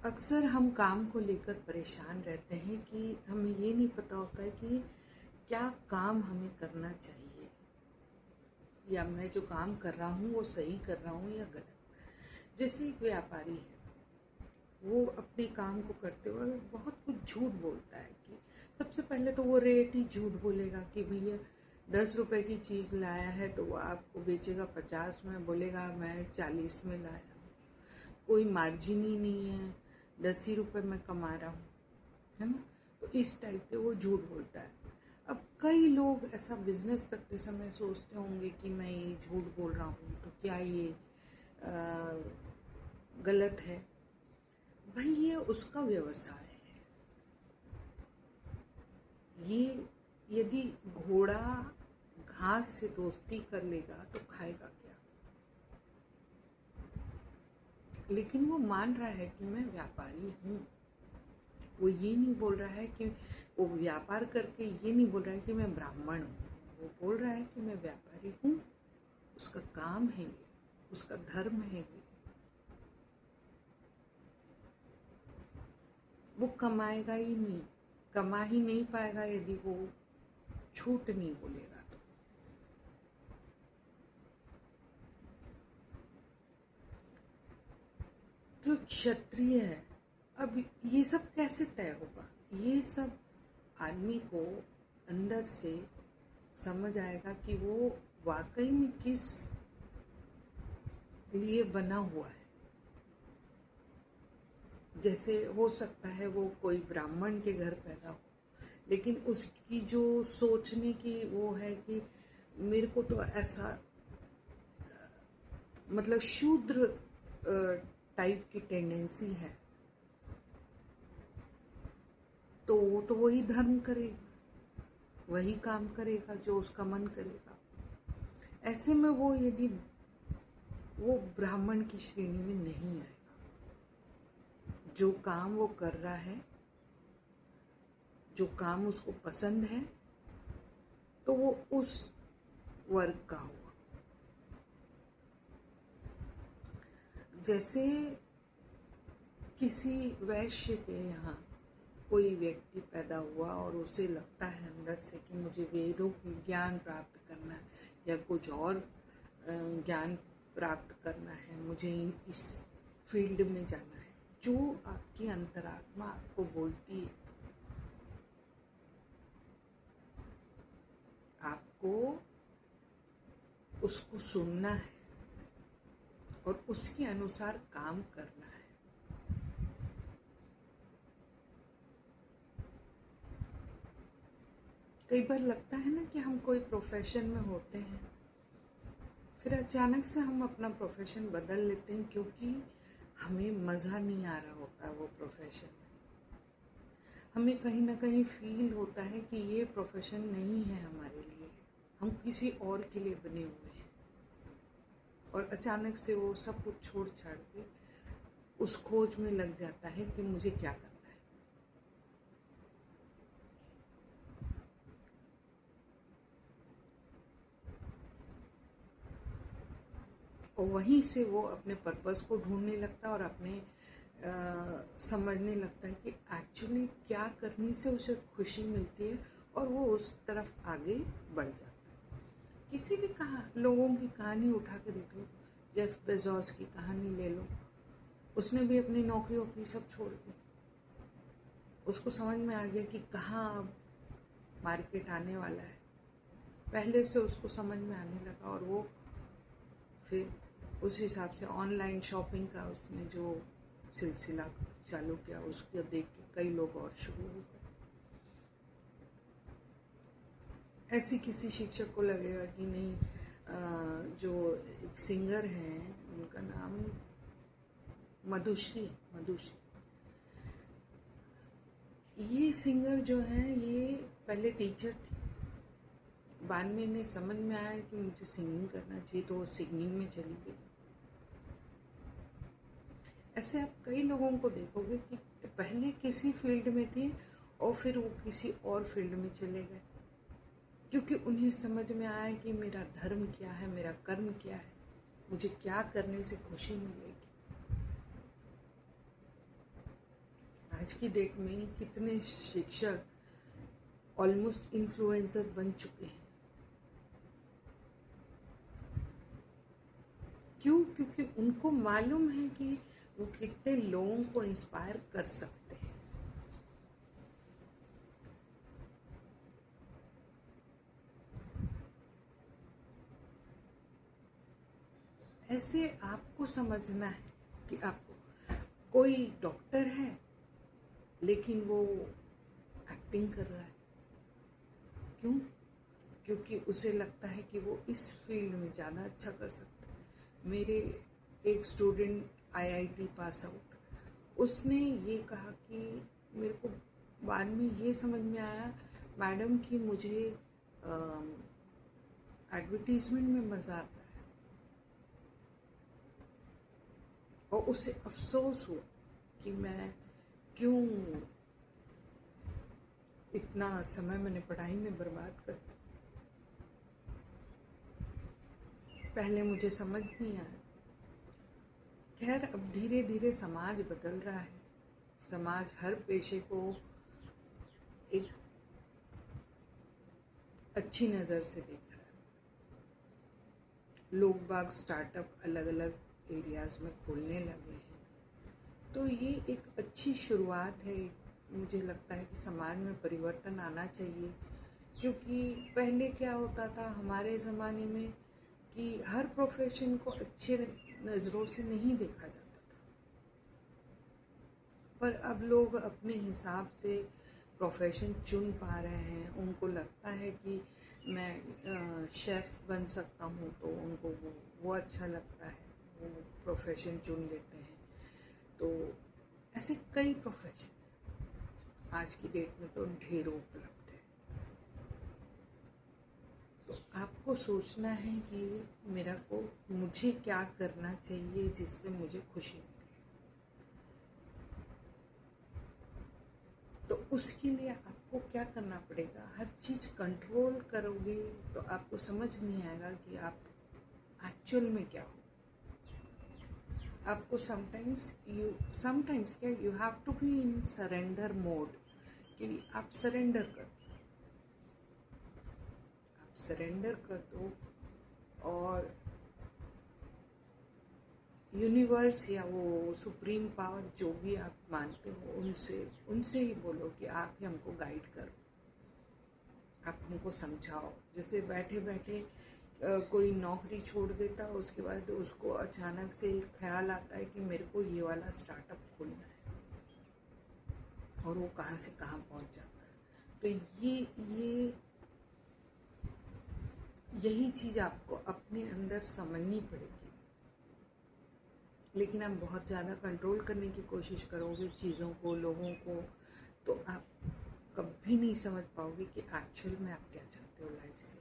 अक्सर हम काम को लेकर परेशान रहते हैं कि हमें ये नहीं पता होता है कि क्या काम हमें करना चाहिए, या मैं जो काम कर रहा हूँ वो सही कर रहा हूँ या गलत। जैसे एक व्यापारी है, वो अपने काम को करते वक्त बहुत कुछ झूठ बोलता है कि सबसे पहले तो वो रेट ही झूठ बोलेगा कि भैया 10 रुपए की चीज़ लाया है तो वो आपको बेचेगा 50 में, बोलेगा मैं 40 में लाया हूँ। कोई मार्जिन ही नहीं है, 10 ही रुपए में कमा रहा हूँ, है ना। तो इस टाइप के वो झूठ बोलता है। अब कई लोग ऐसा बिजनेस करते समय सोचते होंगे कि मैं ये झूठ बोल रहा हूँ तो क्या ये गलत है। भाई ये उसका व्यवसाय है। ये यदि घोड़ा घास से दोस्ती कर लेगा तो खाएगा क्या। लेकिन वो मान रहा है कि मैं व्यापारी हूँ। वो ये नहीं बोल रहा है कि वो व्यापार करके ये नहीं बोल रहा है कि मैं ब्राह्मण हूँ। वो बोल रहा है कि मैं व्यापारी हूँ। उसका काम है ये, उसका धर्म है ये। वो कमाएगा ही नहीं, कमा ही नहीं पाएगा यदि वो झूठ नहीं बोलेगा तो। जो क्षत्रिय है, अब ये सब कैसे तय होगा। ये सब आदमी को अंदर से समझ आएगा कि वो वाकई में किस लिए बना हुआ है। जैसे हो सकता है वो कोई ब्राह्मण के घर पैदा हो, लेकिन उसकी जो सोचने की वो है कि मेरे को तो ऐसा मतलब शूद्र टाइप की टेंडेंसी है, तो वो तो वही धर्म करेगा, वही काम करेगा जो उसका मन करेगा। ऐसे में वो यदि वो ब्राह्मण की श्रेणी में नहीं आएगा। जो काम वो कर रहा है, जो काम उसको पसंद है, तो वो उस वर्ग का हुआ। जैसे किसी वैश्य के यहाँ कोई व्यक्ति पैदा हुआ और उसे लगता है अंदर से कि मुझे वेदों की ज्ञान प्राप्त करना है या कुछ और ज्ञान प्राप्त करना है, मुझे इस फील्ड में जाना है। जो आपकी अंतरात्मा आपको बोलती है, आपको उसको सुनना है और उसके अनुसार काम करना है। कई बार लगता है ना कि हम कोई प्रोफेशन में होते हैं, फिर अचानक से हम अपना प्रोफेशन बदल लेते हैं क्योंकि हमें मज़ा नहीं आ रहा होता वो प्रोफेशन में। हमें कहीं ना कहीं फील होता है कि ये प्रोफेशन नहीं है हमारे लिए, हम किसी और के लिए बने हुए हैं। और अचानक से वो सब कुछ छोड़ छाड़ के उस खोज में लग जाता है कि मुझे क्या करना है। और वहीं से वो अपने पर्पस को ढूंढने लगता है और अपने समझने लगता है कि एक्चुअली क्या करने से उसे खुशी मिलती है, और वो उस तरफ आगे बढ़ जाता है। किसी भी लोगों की कहानी उठा के देख लो, जेफ बेजोस की कहानी ले लो। उसने भी अपनी नौकरी वोकरी सब छोड़ दी। उसको समझ में आ गया कि कहाँ अब मार्केट आने वाला है। पहले से उसको समझ में आने लगा और वो फिर उस हिसाब से ऑनलाइन शॉपिंग का उसने जो सिलसिला चालू किया, उसको देख के कई लोग और शुरू हो गए। ऐसे किसी शिक्षक को लगेगा कि नहीं, जो एक सिंगर हैं उनका नाम मधुश्री, ये सिंगर जो है ये पहले टीचर थी। बाद में इन्हें समझ में आया कि मुझे सिंगिंग करना चाहिए, तो वो सिंगिंग में चली गई। ऐसे आप कई लोगों को देखोगे कि पहले किसी फील्ड में थे और फिर वो किसी और फील्ड में चले गए, क्योंकि उन्हें समझ में आया कि मेरा धर्म क्या है, मेरा कर्म क्या है, मुझे क्या करने से खुशी मिलेगी। आज की डेट में कितने शिक्षक ऑलमोस्ट इन्फ्लुएंसर बन चुके हैं। क्यों? क्योंकि उनको मालूम है कि वो कितने लोगों को इंस्पायर कर सकते हैं। ऐसे आपको समझना है कि आपको कोई डॉक्टर है लेकिन वो एक्टिंग कर रहा है। क्यों? क्योंकि उसे लगता है कि वो इस फील्ड में ज़्यादा अच्छा कर सकता है। मेरे एक स्टूडेंट आईआईटी पास आउट, उसने ये कहा कि मेरे को बाद में ये समझ में आया मैडम कि मुझे एडवर्टीजमेंट में मज़ा आता है। और उसे अफसोस हुआ कि मैं क्यों इतना समय मैंने पढ़ाई में बर्बाद कर दिया। पहले मुझे समझ नहीं आया। खैर, अब धीरे धीरे समाज बदल रहा है। समाज हर पेशे को एक अच्छी नज़र से देख रहा है। लोग बाग स्टार्टअप अलग अलग एरियाज में खोलने लगे हैं, तो ये एक अच्छी शुरुआत है। मुझे लगता है कि समाज में परिवर्तन आना चाहिए, क्योंकि पहले क्या होता था हमारे ज़माने में कि हर प्रोफेशन को अच्छे नज़रों से नहीं देखा जाता था, पर अब लोग अपने हिसाब से प्रोफेशन चुन पा रहे हैं। उनको लगता है कि मैं शेफ़ बन सकता हूँ, तो उनको वो अच्छा लगता है, वो प्रोफेशन चुन लेते हैं। तो ऐसे कई प्रोफेशन आज की डेट में तो ढेरों उपलब्ध है। तो आपको सोचना है कि मुझे क्या करना चाहिए जिससे मुझे खुशी मिले। तो उसके लिए आपको क्या करना पड़ेगा? हर चीज़ कंट्रोल करोगे तो आपको समझ नहीं आएगा कि आप एक्चुअल में क्या हो। आपको समटाइम्स क्या you have to be in surrender mode, कि आप सरेंडर कर दो और यूनिवर्स या वो सुप्रीम पावर जो भी आप मानते हो उनसे ही बोलो कि आप ही हमको गाइड करो, आप हमको समझाओ। जैसे बैठे बैठे कोई नौकरी छोड़ देता है, उसके बाद उसको अचानक से ख्याल आता है कि मेरे को ये वाला स्टार्टअप खोलना है, और वो कहाँ से कहाँ पहुँच जाता है। तो यही चीज़ आपको अपने अंदर समझनी पड़ेगी। लेकिन आप बहुत ज़्यादा कंट्रोल करने की कोशिश करोगे चीज़ों को, लोगों को, तो आप कभी नहीं समझ पाओगे कि एक्चुअल में आप क्या चाहते हो लाइफ से।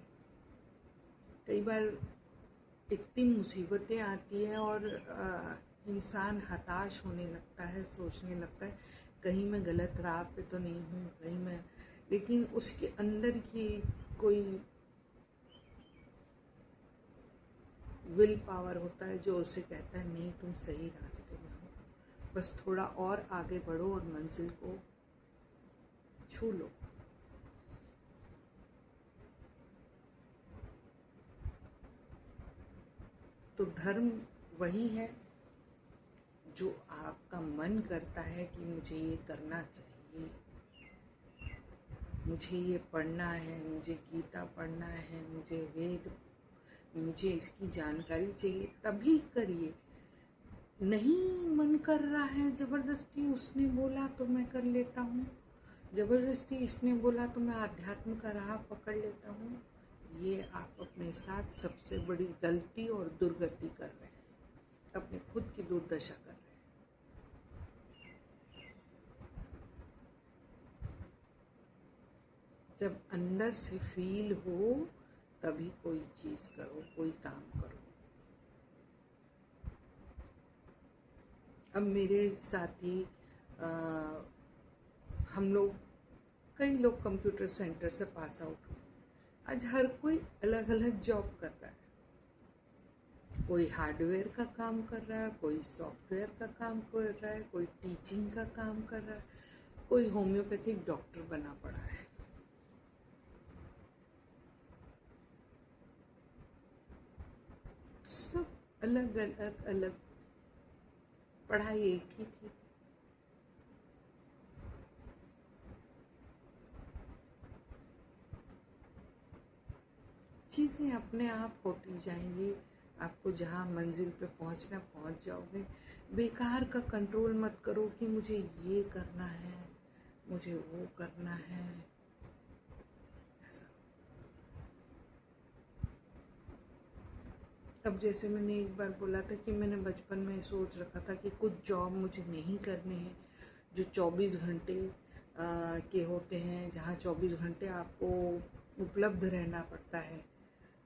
कई बार इतनी मुसीबतें आती हैं और इंसान हताश होने लगता है, सोचने लगता है कहीं मैं गलत राह पे तो नहीं हूँ, कहीं मैं, लेकिन उसके अंदर की कोई विल पावर होता है जो उसे कहता है नहीं, तुम सही रास्ते में हो, बस थोड़ा और आगे बढ़ो और मंजिल को छू लो। तो धर्म वही है जो आपका मन करता है कि मुझे ये करना चाहिए, मुझे ये पढ़ना है, मुझे गीता पढ़ना है, मुझे इसकी जानकारी चाहिए, तभी करिए। नहीं मन कर रहा है, ज़बरदस्ती उसने बोला तो मैं कर लेता हूँ, ज़बरदस्ती इसने बोला तो मैं आध्यात्म का राह पकड़ लेता हूँ, ये आप अपने साथ सबसे बड़ी गलती और दुर्गति कर रहे हैं, अपने खुद की दुर्दशा कर रहे हैं। जब अंदर से फील हो तभी कोई चीज़ करो, कोई काम करो। अब मेरे साथी कई लोग कंप्यूटर सेंटर से पास आउट हुए। आज हर कोई अलग अलग जॉब कर रहा है। कोई हार्डवेयर का काम कर रहा है, कोई सॉफ्टवेयर का काम कर रहा है, कोई टीचिंग का काम कर रहा है, कोई होम्योपैथिक डॉक्टर बना पड़ा है। सब अलग अलग अलग, पढ़ाई एक ही थी। चीज़ें अपने आप होती जाएंगी, आपको जहाँ मंजिल पे पहुँचना पहुँच जाओगे। बेकार का कंट्रोल मत करो कि मुझे ये करना है, मुझे वो करना है, ऐसा। अब जैसे मैंने एक बार बोला था कि मैंने बचपन में सोच रखा था कि कुछ जॉब मुझे नहीं करने हैं जो 24 घंटे के होते हैं, जहाँ 24 घंटे आपको उपलब्ध रहना पड़ता है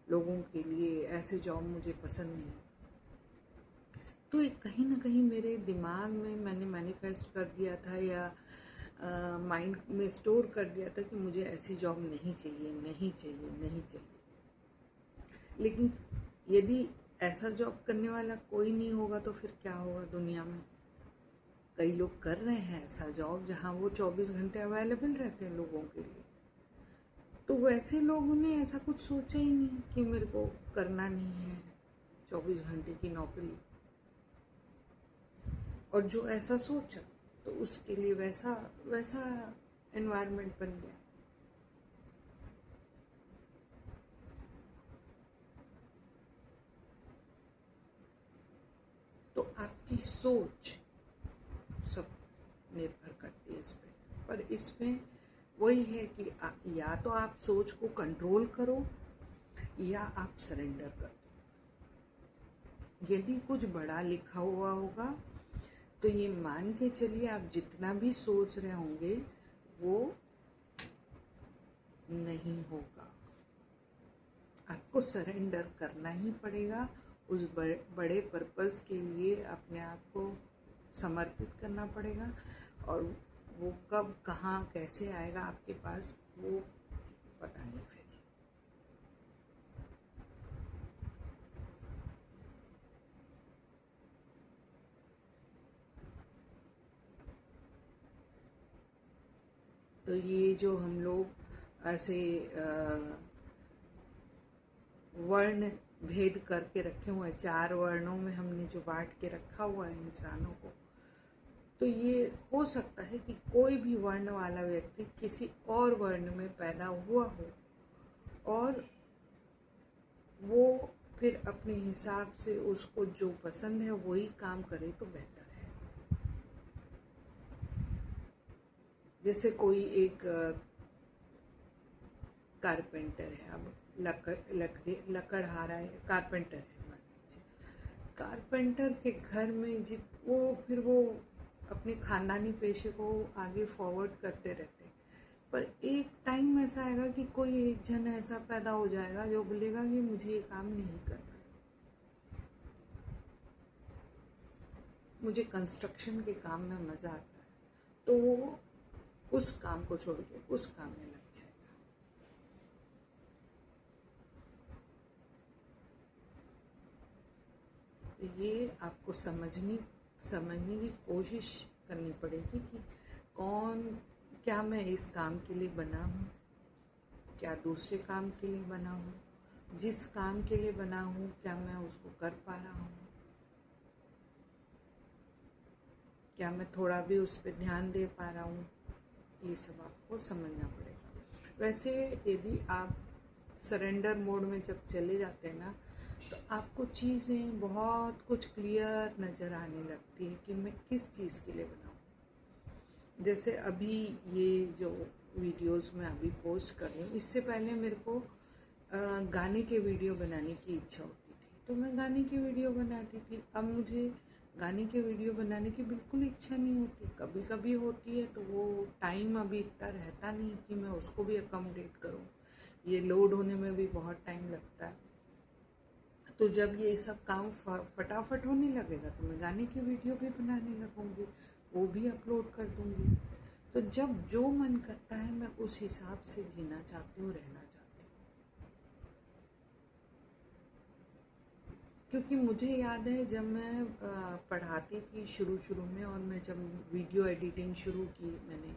लोगों के लिए। ऐसे जॉब मुझे पसंद नहीं। तो एक कहीं ना कहीं मेरे दिमाग में मैंने मैनिफेस्ट कर दिया था या माइंड में स्टोर कर दिया था कि मुझे ऐसी जॉब नहीं चाहिए, नहीं चाहिए, नहीं चाहिए। लेकिन यदि ऐसा जॉब करने वाला कोई नहीं होगा तो फिर क्या होगा दुनिया में? कई लोग कर रहे हैं ऐसा जॉब जहाँ वो 24 घंटे अवेलेबल रहते हैं लोगों के लिए। तो वैसे लोगों ने ऐसा कुछ सोचा ही नहीं कि मेरे को करना नहीं है 24 घंटे की नौकरी। और जो ऐसा सोचा तो उसके लिए वैसा वैसा एनवायरनमेंट बन गया। तो आपकी सोच सब निर्भर करती है इस पर इसमें वही है कि या तो आप सोच को कंट्रोल करो या आप सरेंडर कर दो। यदि कुछ बड़ा लिखा हुआ होगा तो ये मान के चलिए आप जितना भी सोच रहे होंगे वो नहीं होगा। आपको सरेंडर करना ही पड़ेगा, उस बड़े पर्पस के लिए अपने आप को समर्पित करना पड़ेगा। और वो कब कहाँ कैसे आएगा आपके पास वो पता नहीं। फिर तो ये जो हम लोग ऐसे वर्ण भेद करके रखे हुए हैं, 4 वर्णों में हमने जो बांट के रखा हुआ है इंसानों को, तो ये हो सकता है कि कोई भी वर्ण वाला व्यक्ति किसी और वर्ण में पैदा हुआ हो और वो फिर अपने हिसाब से उसको जो पसंद है वही काम करे तो बेहतर है। जैसे कोई एक कारपेंटर है, अब लकड़हारा है, कारपेंटर है मान लीजिए। कारपेंटर के घर में वो अपने खानदानी पेशे को आगे फॉरवर्ड करते रहते हैं। पर एक टाइम ऐसा आएगा कि कोई एक जन ऐसा पैदा हो जाएगा जो बोलेगा कि मुझे ये काम नहीं करना, मुझे कंस्ट्रक्शन के काम में मज़ा आता है, तो वो उस काम को छोड़ के उस काम में लग जाएगा। तो ये आपको समझने की कोशिश करनी पड़ेगी कि क्या मैं इस काम के लिए बना हूँ, क्या दूसरे काम के लिए बना हूँ, जिस काम के लिए बना हूँ क्या मैं उसको कर पा रहा हूँ, क्या मैं थोड़ा भी उस पर ध्यान दे पा रहा हूँ। ये सब आपको समझना पड़ेगा। वैसे यदि आप सरेंडर मोड में जब चले जाते हैं ना तो आपको चीज़ें बहुत कुछ क्लियर नज़र आने लगती है कि मैं किस चीज़ के लिए बनाऊँ। जैसे अभी ये जो वीडियोस मैं अभी पोस्ट कर रही हूँ, इससे पहले मेरे को गाने के वीडियो बनाने की इच्छा होती थी तो मैं गाने की वीडियो बनाती थी। अब मुझे गाने के वीडियो बनाने की बिल्कुल इच्छा नहीं होती। कभी कभी होती है तो वो टाइम अभी इतना रहता नहीं कि मैं उसको भी अकोमोडेट करूँ। ये लोड होने में भी बहुत टाइम लगता है। तो जब ये सब काम फटाफट होने लगेगा तो मैं गाने की वीडियो भी बनाने लगूँगी, वो भी अपलोड कर दूँगी। तो जब जो मन करता है मैं उस हिसाब से जीना चाहती हूँ, रहना चाहती हूँ। क्योंकि मुझे याद है जब मैं पढ़ाती थी शुरू शुरू में, और मैं जब वीडियो एडिटिंग शुरू की, मैंने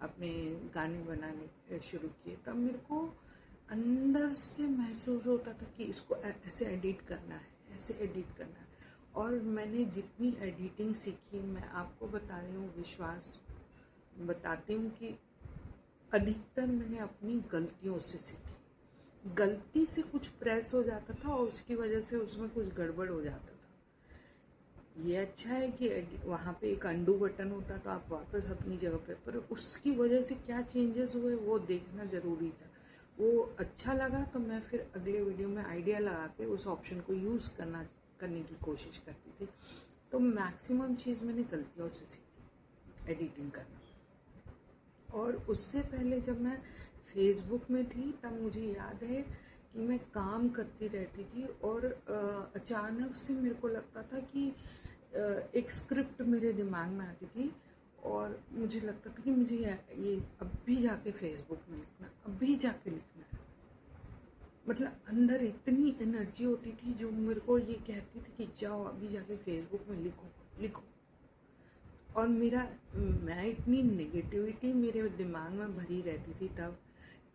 अपने गाने बनाने शुरू किए, तब मेरे को अंदर से महसूस होता था कि इसको ऐसे एडिट करना है, ऐसे एडिट करना है। और मैंने जितनी एडिटिंग सीखी, मैं आपको बता रही हूँ, विश्वास बताती हूँ कि अधिकतर मैंने अपनी गलतियों से सीखी। गलती से कुछ प्रेस हो जाता था और उसकी वजह से उसमें कुछ गड़बड़ हो जाता था। ये अच्छा है कि वहाँ पे एक अंडू बटन होता तो आप वापस अपनी जगह पे, पर उसकी वजह से क्या चेंजेस हुए वो देखना ज़रूरी था। वो अच्छा लगा तो मैं फिर अगले वीडियो में आइडिया लगा के उस ऑप्शन को यूज़ करने की कोशिश करती थी। तो मैक्सिमम चीज़ मैंने गलतियों से सीखी, एडिटिंग करना। और उससे पहले जब मैं फेसबुक में थी, तब मुझे याद है कि मैं काम करती रहती थी और अचानक से मेरे को लगता था कि एक स्क्रिप्ट मेरे दिमाग में आती थी और मुझे लगता था कि मुझे ये अभी जाके फेसबुक में लिखना, अभी जाके लिखना है। मतलब अंदर इतनी एनर्जी होती थी जो मेरे को ये कहती थी कि जाओ अभी जाके फेसबुक में लिखो लिखो। और मैं इतनी नेगेटिविटी मेरे दिमाग में भरी रहती थी तब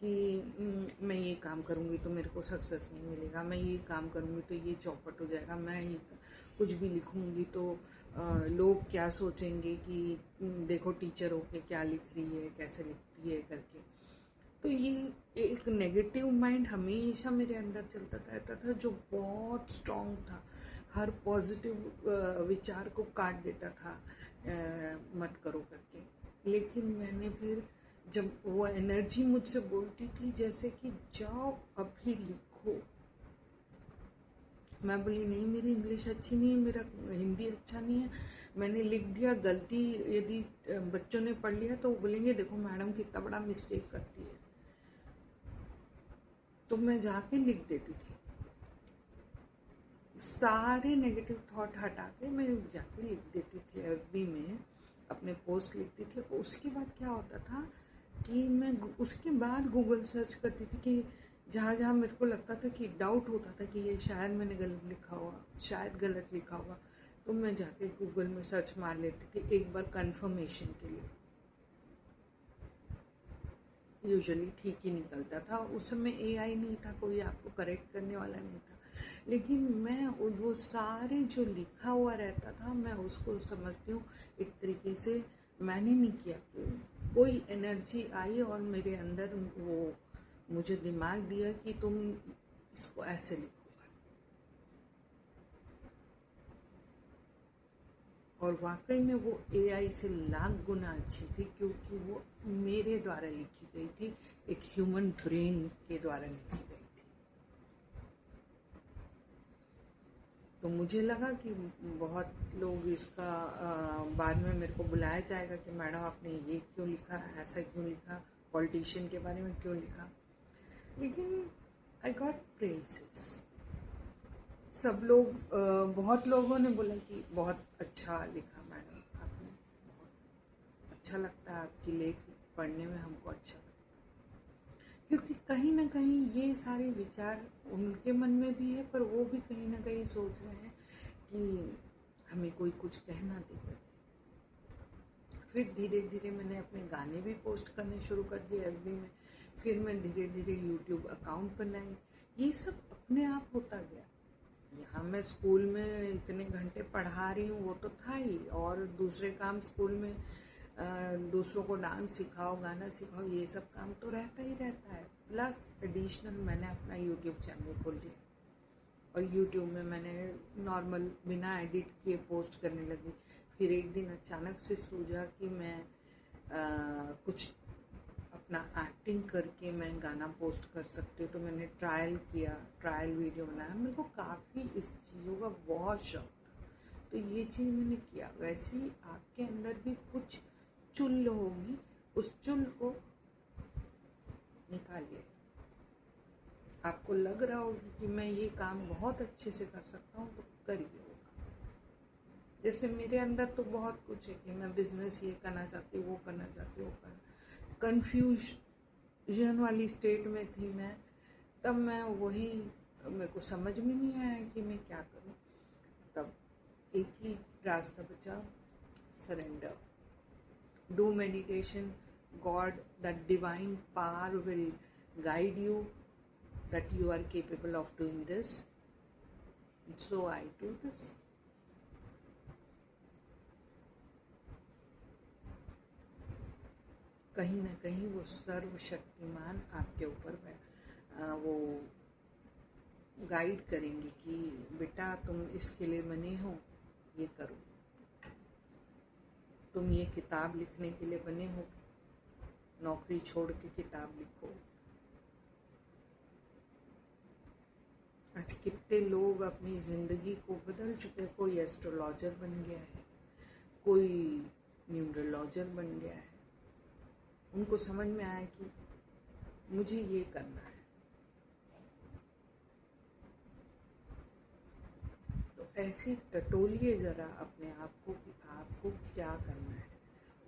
कि मैं ये काम करूँगी तो मेरे को सक्सेस नहीं मिलेगा, मैं ये काम करूँगी तो ये चौपट हो जाएगा, मैं ये कुछ भी लिखूँगी तो लोग क्या सोचेंगे कि देखो टीचर होके क्या लिख रही है, कैसे लिखती है करके। तो ये एक नेगेटिव माइंड हमेशा मेरे अंदर चलता रहता था, जो बहुत स्ट्रॉन्ग था, हर पॉजिटिव विचार को काट देता था मत करो करके। लेकिन मैंने फिर जब वो एनर्जी मुझसे बोलती थी जैसे कि जाओ अभी लिखो, मैं बोली नहीं, मेरी इंग्लिश अच्छी नहीं है, मेरा हिंदी अच्छा नहीं है, मैंने लिख दिया, गलती यदि बच्चों ने पढ़ लिया तो वो बोलेंगे देखो मैडम कितना बड़ा मिस्टेक करती है। तो मैं जाके लिख देती थी, सारे नेगेटिव थॉट हटा के मैं जाके लिख देती थी, एफबी में अपने पोस्ट लिखती थी। उसके बाद क्या होता था कि मैं उसके बाद गूगल सर्च करती थी कि जहाँ जहाँ मेरे को लगता था कि डाउट होता था कि ये शायद मैंने गलत लिखा हुआ, शायद गलत लिखा हुआ, तो मैं जाके गूगल में सर्च मार लेती थी एक बार कंफर्मेशन के लिए। यूजुअली ठीक ही निकलता था। उस समय एआई नहीं था, कोई आपको करेक्ट करने वाला नहीं था, लेकिन मैं वो सारे जो लिखा हुआ रहता था मैं उसको समझती हूँ एक तरीके से मैंने नहीं किया। कोई एनर्जी आई और मेरे अंदर वो मुझे दिमाग दिया कि तुम इसको ऐसे लिखो, और वाकई में वो एआई से लाख गुना अच्छी थी क्योंकि वो मेरे द्वारा लिखी गई थी, एक ह्यूमन ब्रेन के द्वारा लिखी गई थी। तो मुझे लगा कि बहुत लोग इसका बाद में मेरे को बुलाया जाएगा कि मैडम आपने ये क्यों लिखा, ऐसा क्यों लिखा, पॉलिटिशियन के बारे में क्यों लिखा। लेकिन आई गॉट प्रेजेस, सब लोग बहुत लोगों ने बोला कि बहुत अच्छा लिखा मैडम आपने, बहुत अच्छा लगता है आपकी लेख पढ़ने में, हमको अच्छा लगता है। क्योंकि कहीं ना कहीं ये सारे विचार उनके मन में भी है, पर वो भी कहीं ना कहीं सोच रहे हैं कि हमें कोई कुछ कहना दे करके। फिर धीरे धीरे मैंने अपने गाने भी पोस्ट करने शुरू कर दिए एफबी में, फिर मैं धीरे धीरे यूट्यूब अकाउंट बनाई। ये सब अपने आप होता गया। यहाँ मैं स्कूल में इतने घंटे पढ़ा रही हूँ वो तो था ही, और दूसरे काम स्कूल में दूसरों को डांस सिखाओ, गाना सिखाओ, ये सब काम तो रहता ही रहता है। प्लस एडिशनल मैंने अपना यूट्यूब चैनल खोल लिया और यूट्यूब में मैंने नॉर्मल बिना एडिट किए पोस्ट करने लगी। फिर एक दिन अचानक से सूझा कि मैं कुछ अपना एक्टिंग करके मैं गाना पोस्ट कर सकती हूँ, तो मैंने ट्रायल किया, ट्रायल वीडियो बनाया। मेरे को काफ़ी इस चीज़ों का बहुत शौक था, तो ये चीज़ मैंने किया। वैसे ही आपके अंदर भी कुछ चुल होगी, उस चुल को निकालिए। आपको लग रहा होगी कि मैं ये काम बहुत अच्छे से कर सकता हूँ, तो करिए वो काम। जैसे मेरे अंदर तो बहुत कुछ है कि मैं बिजनेस ये करना चाहती हूँ, वो करना चाहती हूँ, वो करना, कन्फ्यूजन वाली स्टेट में थी मैं, तब मैं वही मेरे को समझ में नहीं आया कि मैं क्या करूं। तब एक ही रास्ता बचा, surrender. Do meditation, God, that divine power will guide you that you are capable of doing this. And so I do this. कहीं ना कहीं वो सर्वशक्तिमान आपके ऊपर वो गाइड करेंगे कि बेटा तुम इसके लिए बने हो, ये करो। तुम ये किताब लिखने के लिए बने हो, नौकरी छोड़ के किताब लिखो। आज कितने लोग अपनी ज़िंदगी को बदल चुके। कोई एस्ट्रोलॉजर बन गया है, कोई न्यूमरोलॉजर बन गया है। उनको समझ में आया कि मुझे ये करना है। तो ऐसे टटोलिए ज़रा अपने आप को कि आपको क्या करना है,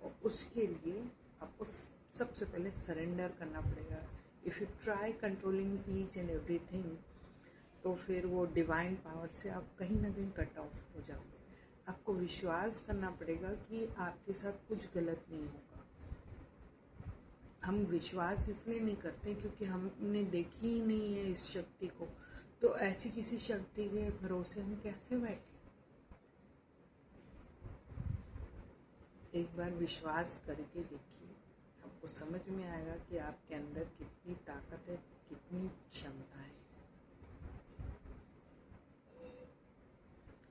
और उसके लिए आपको सबसे पहले सरेंडर करना पड़ेगा। If you try controlling each and everything, तो फिर वो डिवाइन पावर से आप कहीं ना कहीं कट ऑफ हो जाओगे। आपको विश्वास करना पड़ेगा कि आपके साथ कुछ गलत नहीं होगा। हम विश्वास इसलिए नहीं करते क्योंकि हमने देखी ही नहीं है इस शक्ति को। तो ऐसी किसी शक्ति के भरोसे हम कैसे बैठे। एक बार विश्वास करके देखिए, आपको समझ में आएगा कि आपके अंदर कितनी ताकत है, कितनी क्षमता है।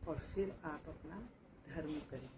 और फिर आप अपना धर्म करें।